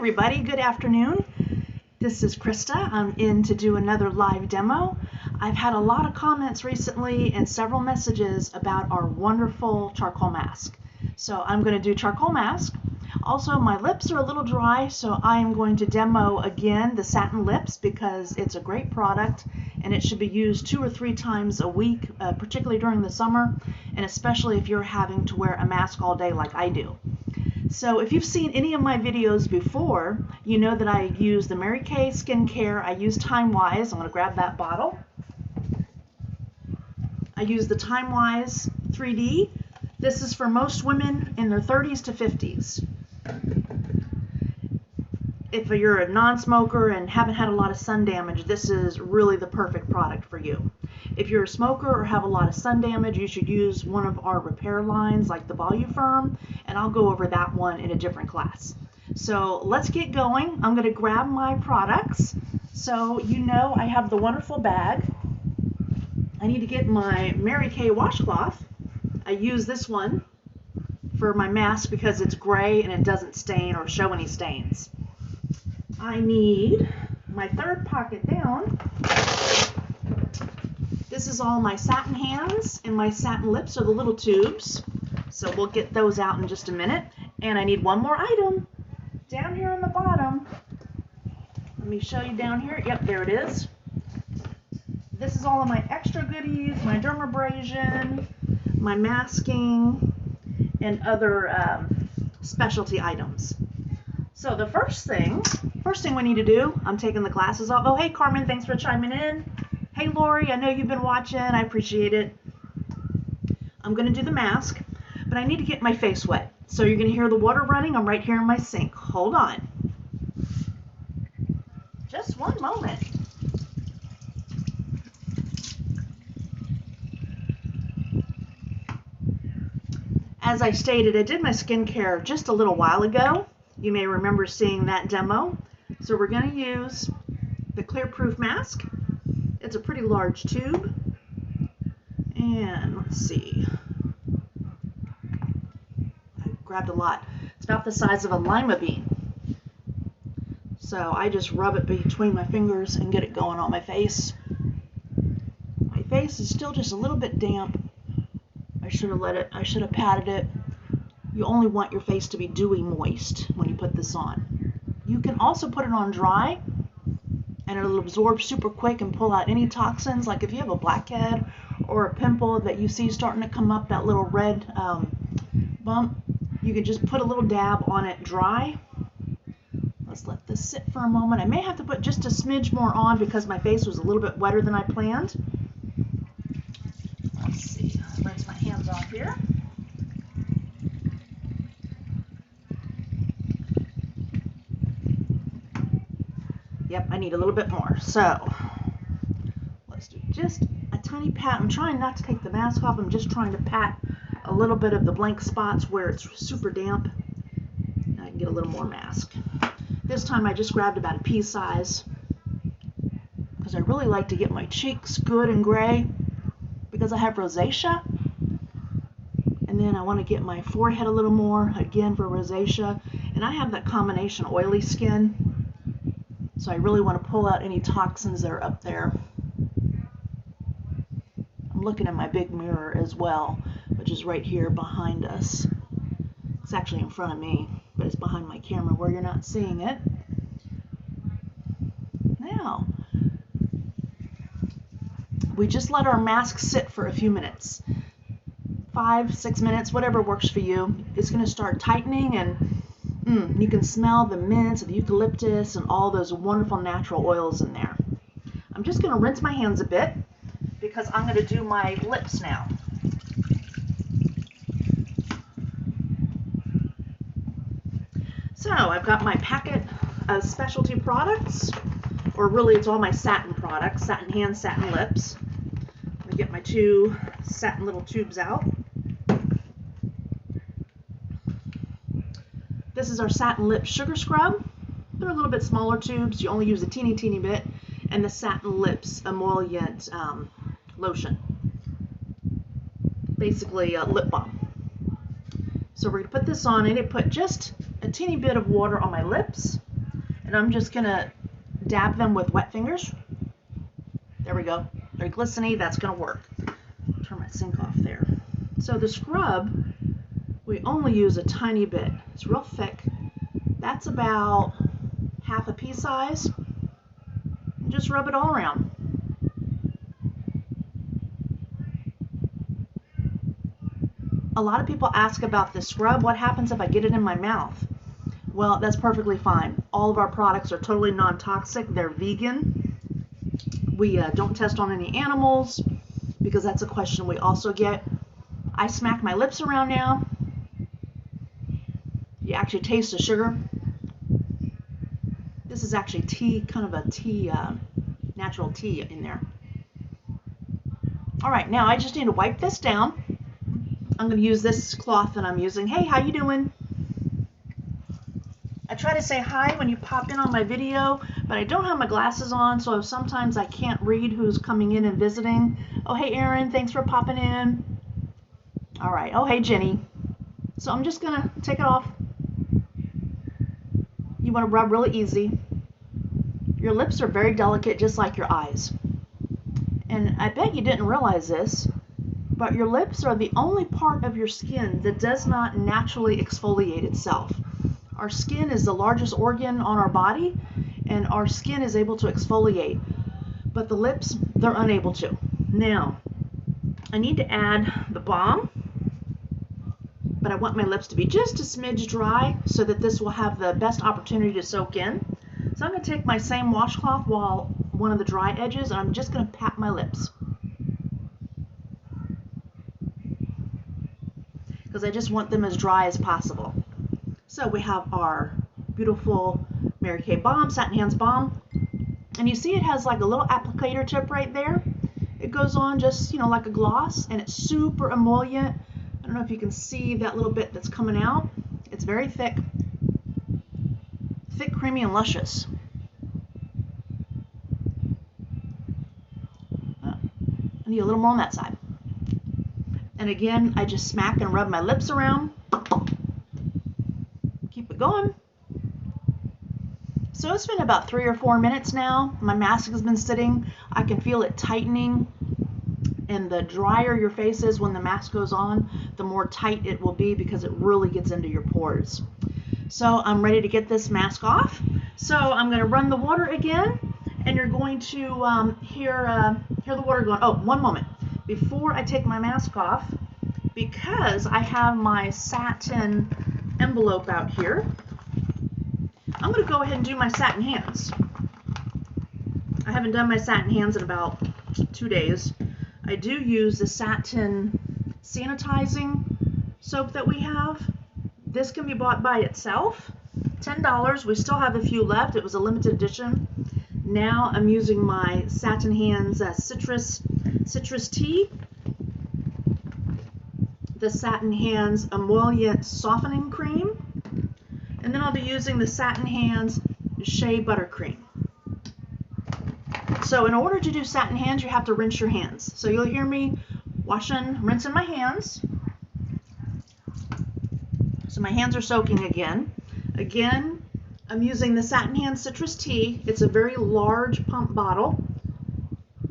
everybody, good afternoon. This is Krista. I'm in to do another live demo. I've had a lot of comments recently and several messages about our wonderful charcoal mask. So I'm going to do charcoal mask. Also, my lips are a little dry, so I am going to demo again the Satin lips because it's a great product and it should be used 2 or 3 times a week, particularly during the summer, and especially if you're having to wear a mask all day like I do. So if you've seen any of my videos before, you know that I use the Mary Kay skincare. I use Time Wise. I'm going to grab that bottle. I use the Time Wise 3D. This is for most women in their 30s to 50s. If you're a non-smoker and haven't had a lot of sun damage, this is really the perfect product for you. If you're a smoker or have a lot of sun damage, you should use one of our repair lines like the Voluform, and I'll go over that one in a different class. So let's get going. I'm going to grab my products. So you know I have the wonderful bag. I need to get my Mary Kay washcloth. I use this one for my mask because it's gray and it doesn't stain or show any stains. I need my third pocket down. This is all my satin hands, and my satin lips are the little tubes. So we'll get those out in just a minute. And I need one more item down here on the bottom. Let me show you down here. Yep, there it is. This is all of my extra goodies, my dermabrasion, my masking, and other specialty items. So the first thing we need to do, I'm taking the glasses off. Oh, hey, Carmen, thanks for chiming in. Hey, Lori, I know you've been watching. I appreciate it. I'm going to do the mask, but I need to get my face wet. So you're going to hear the water running. I'm right here in my sink. Hold on. Just one moment. As I stated, I did my skincare just a little while ago. You may remember seeing that demo. So we're going to use the Clear Proof mask. It's a pretty large tube. And let's see. I grabbed a lot. It's about the size of a lima bean. So I just rub it between my fingers and get it going on my face. My face is still just a little bit damp. I should have patted it. You only want your face to be dewy moist when you put this on. You can also put it on dry and it'll absorb super quick and pull out any toxins. Like if you have a blackhead or a pimple that you see starting to come up, that little red bump, you can just put a little dab on it dry. Let's let this sit for a moment. I may have to put just a smidge more on because my face was a little bit wetter than I planned. Let's see, rinse my hands off here. Yep, I need a little bit more. So let's do just a tiny pat. I'm trying not to take the mask off. I'm just trying to pat a little bit of the blank spots where it's super damp. I can get a little more mask. This time I just grabbed about a pea size because I really like to get my cheeks good and gray because I have rosacea. And then I want to get my forehead a little more, again for rosacea. And I have that combination oily skin. So I really want to pull out any toxins that are up there. I'm looking at my big mirror as well, which is right here behind us. It's actually in front of me, but it's behind my camera where you're not seeing it. Now, we just let our mask sit for a few minutes. 5, 6 minutes, whatever works for you. It's going to start tightening and you can smell the mint, the eucalyptus, and all those wonderful natural oils in there. I'm just going to rinse my hands a bit because I'm going to do my lips now. So I've got my packet of specialty products, or really it's all my satin products, satin hands, satin lips. Let me get my 2 satin little tubes out. This is our Satin Lip Sugar Scrub. They're a little bit smaller tubes. You only use a teeny bit. And the Satin Lips Emollient Lotion. Basically a lip balm. So we're going to put this on. I need to put just a teeny bit of water on my lips. And I'm just going to dab them with wet fingers. There we go. They're glistening. That's going to work. Turn my sink off there. So the scrub, we only use a tiny bit. It's real thick. That's about half a pea size. And just rub it all around. A lot of people ask about this scrub. What happens if I get it in my mouth? Well, that's perfectly fine. All of our products are totally non-toxic. They're vegan. We don't test on any animals because that's a question we also get. I smack my lips around now. You actually taste the sugar. This is actually tea, kind of a tea, natural tea in there. All right, now I just need to wipe this down. I'm going to use this cloth that I'm using. Hey, how you doing? I try to say hi when you pop in on my video, but I don't have my glasses on, so sometimes I can't read who's coming in and visiting. Oh, hey, Erin, thanks for popping in. All right. Oh, hey, Jenny. So I'm just going to take it off. You want to rub really easy. Your lips are very delicate, just like your eyes. And I bet you didn't realize this, but your lips are the only part of your skin that does not naturally exfoliate itself. Our skin is the largest organ on our body, and our skin is able to exfoliate, but the lips, they're unable to. Now, I need to add the balm, but I want my lips to be just a smidge dry so that this will have the best opportunity to soak in. So I'm going to take my same washcloth while one of the dry edges, and I'm just going to pat my lips. Because I just want them as dry as possible. So we have our beautiful Mary Kay Balm, Satin Hands Balm. And you see it has like a little applicator tip right there. It goes on just, like a gloss, and it's super emollient. I don't know if you can see that little bit that's coming out. It's very thick. Thick, creamy, and luscious. I need a little more on that side. And again, I just smack and rub my lips around. Keep it going. So it's been about 3 or 4 minutes now. My mask has been sitting. I can feel it tightening. And the drier your face is when the mask goes on, the more tight it will be because it really gets into your pores. So I'm ready to get this mask off. So I'm going to run the water again, and you're going to hear the water going. Oh, one moment. Before I take my mask off, because I have my satin envelope out here, I'm going to go ahead and do my satin hands. I haven't done my satin hands in about 2 days. I do use the satin sanitizing soap that we have. This can be bought by itself, $10. We still have a few left. It was a limited edition. Now I'm using my Satin Hands citrus tea, the Satin Hands emollient softening cream, and then I'll be using the Satin Hands shea buttercream. So in order to do satin hands, you have to rinse your hands. So you'll hear me rinsing my hands. So my hands are soaking again. Again, I'm using the Satin Hands citrus tea. It's a very large pump bottle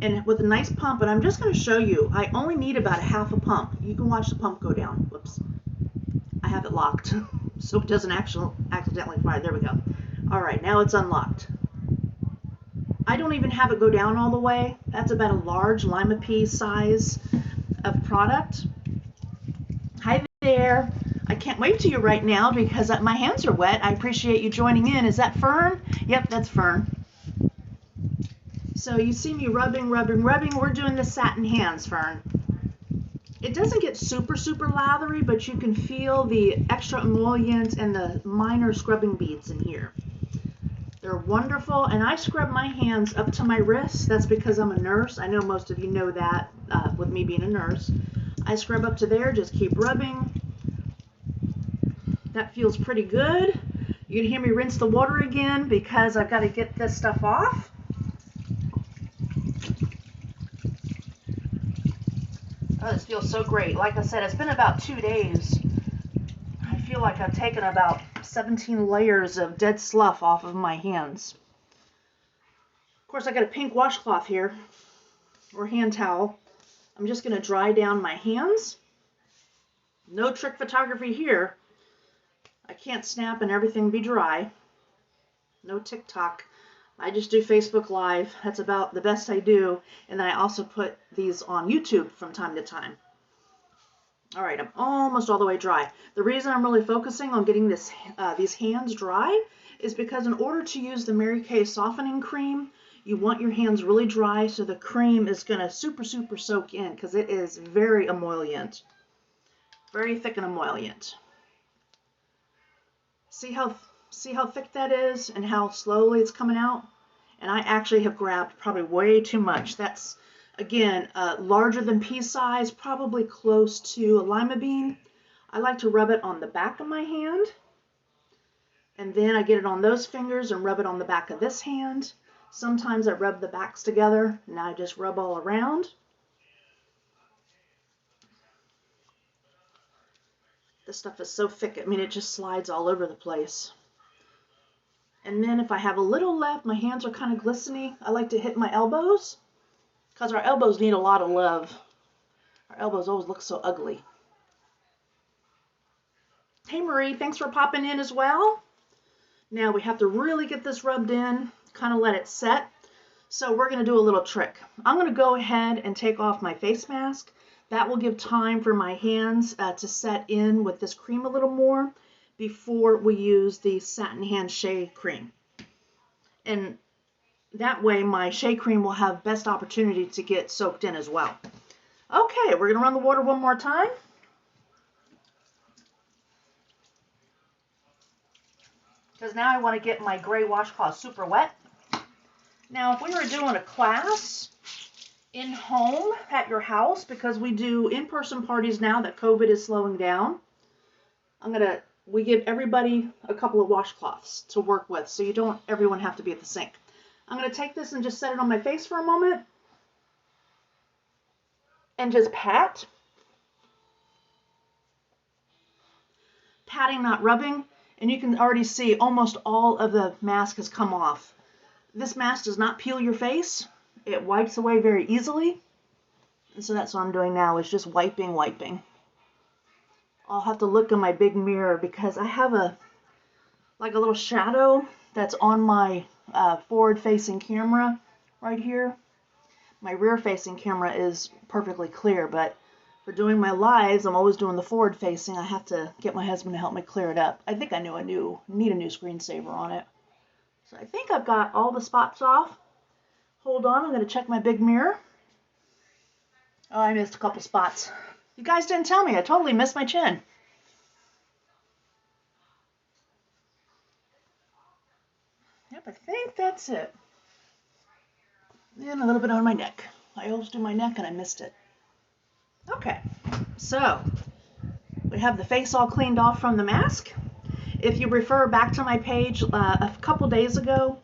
and with a nice pump, and I'm just going to show you. I only need about a half a pump. You can watch the pump go down. Whoops. I have it locked so it doesn't accidentally fire. There we go. All right, now it's unlocked. I don't even have it go down all the way. That's about a large lima pea size of product. Hi there. I can't wave to you right now because my hands are wet. I appreciate you joining in. Is that Fern? Yep, that's Fern. So you see me rubbing. We're doing the satin hands, Fern. It doesn't get super, super lathery, but you can feel the extra emollient and the minor scrubbing beads in here. They're wonderful, and I scrub my hands up to my wrists. That's because I'm a nurse. I know most of you know that with me being a nurse. I scrub up to there, just keep rubbing. That feels pretty good. You can hear me rinse the water again because I've got to get this stuff off. Oh, this feels so great. Like I said, it's been about 2 days. I feel like I've taken about 17 layers of dead slough off of my hands. Of course, I got a pink washcloth here, or hand towel. I'm just going to dry down my hands. No trick photography here. I can't snap and everything be dry. No TikTok. I just do Facebook Live. That's about the best I do. And then I also put these on YouTube from time to time. All right, I'm almost all the way dry. The reason I'm really focusing on getting these hands dry is because in order to use the Mary Kay softening cream, you want your hands really dry so the cream is going to super soak in because it is very emollient. Very thick and emollient. See how thick that is and how slowly it's coming out? And I actually have grabbed probably way too much. That's, again, larger than pea size, probably close to a lima bean. I like to rub it on the back of my hand. And then I get it on those fingers and rub it on the back of this hand. Sometimes I rub the backs together and I just rub all around. This stuff is so thick, I mean, it just slides all over the place. And then if I have a little left, my hands are kind of glistening, I like to hit my elbows because our elbows need a lot of love. Our elbows always look so ugly. Hey Marie, thanks for popping in as well. Now we have to really get this rubbed in, kind of let it set. So we're going to do a little trick. I'm going to go ahead and take off my face mask. That will give time for my hands to set in with this cream a little more before we use the Satin Hand Shea Cream. And that way my Shea Cream will have best opportunity to get soaked in as well. Okay, we're going to run the water one more time. Because now I want to get my gray washcloth super wet. Now, if we were doing a class in home at your house, because we do in-person parties now that COVID is slowing down, we give everybody a couple of washcloths to work with, so you don't everyone have to be at the sink. I'm going to take this and just set it on my face for a moment and just pat. Patting, not rubbing. And you can already see almost all of the mask has come off. This mask does not peel your face. It wipes away very easily. And so that's what I'm doing now, is just wiping. I'll have to look in my big mirror because I have a little shadow that's on my forward-facing camera right here. My rear-facing camera is perfectly clear, but for doing my lives, I'm always doing the forward-facing. I have to get my husband to help me clear it up. I think I need a new screensaver on it. So I think I've got all the spots off. Hold on, I'm going to check my big mirror. Oh, I missed a couple spots. You guys didn't tell me. I totally missed my chin. Yep, I think that's it. And a little bit on my neck. I always do my neck and I missed it. Okay, so we have the face all cleaned off from the mask. If you refer back to my page, a couple days ago,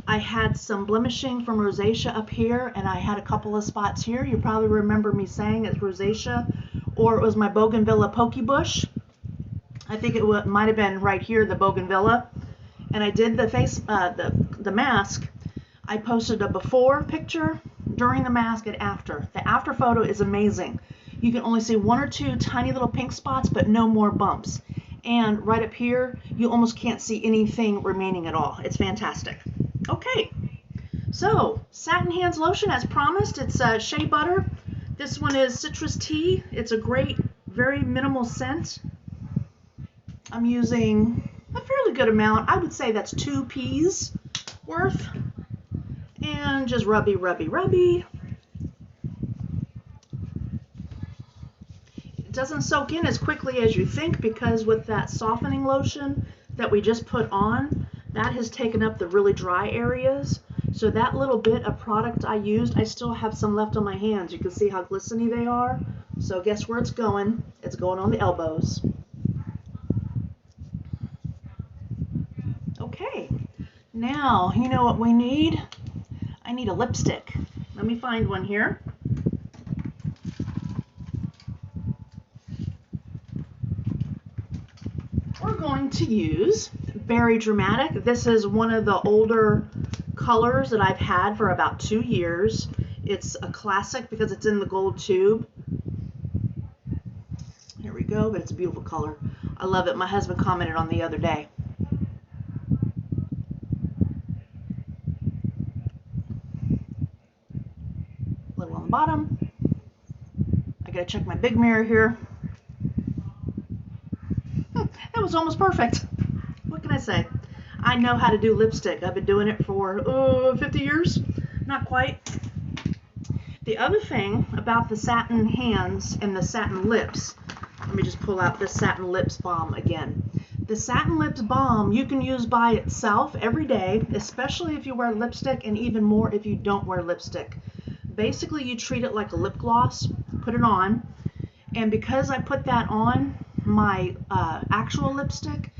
I had some blemishing from rosacea up here, and I had a couple of spots here. You probably remember me saying it's rosacea, or it was my bougainvillea pokey bush. I think it might have been right here, the bougainvillea. And I did the face, the mask. I posted a before picture during the mask and after. The after photo is amazing. You can only see one or two tiny little pink spots, but no more bumps. And right up here, you almost can't see anything remaining at all. It's fantastic. Okay, so Satin Hands lotion, as promised, it's shea butter. This one is citrus tea. It's a great, very minimal scent. I'm using a fairly good amount. I would say that's 2 peas worth. And just rubby. It doesn't soak in as quickly as you think because with that softening lotion that we just put on, that has taken up the really dry areas. So that little bit of product I used, I still have some left on my hands. You can see how glistening they are. So guess where it's going? It's going on the elbows. Okay, now you know what we need? I need a lipstick. Let me find one here. We're going to use Very Dramatic. This is one of the older colors that I've had for about 2 years. It's a classic because it's in the gold tube. Here we go, but it's a beautiful color. I love it. My husband commented on the other day. A little on the bottom. I gotta check my big mirror here. That was almost perfect. What can I say? I know how to do lipstick. I've been doing it for 50 years. Not quite. The other thing about the satin hands and the satin lips, let me just pull out this satin lips balm again. The satin lips balm you can use by itself every day, especially if you wear lipstick, and even more if you don't wear lipstick. Basically, you treat it like a lip gloss, put it on, and because I put that on, my actual lipstick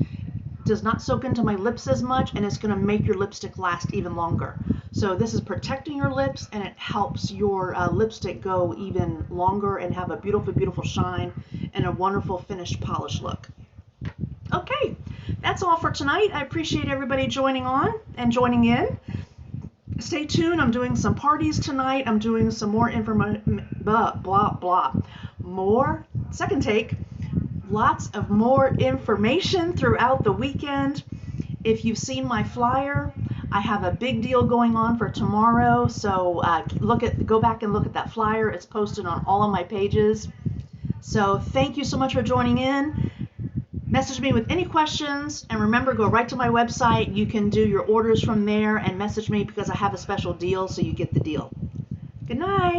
does not soak into my lips as much, and it's going to make your lipstick last even longer. So this is protecting your lips, and it helps your lipstick go even longer and have a beautiful, beautiful shine and a wonderful finished polish look. Okay, that's all for tonight. I appreciate everybody joining on and joining in. Stay tuned. I'm doing some parties tonight. I'm doing some more more second take. Lots of more information throughout the weekend. If you've seen my flyer, I have a big deal going on for tomorrow. So go back and look at that flyer. It's posted on all of my pages. So thank you so much for joining in. Message me with any questions, and remember, go right to my website. You can do your orders from there and message me because I have a special deal, so you get the deal. Good night.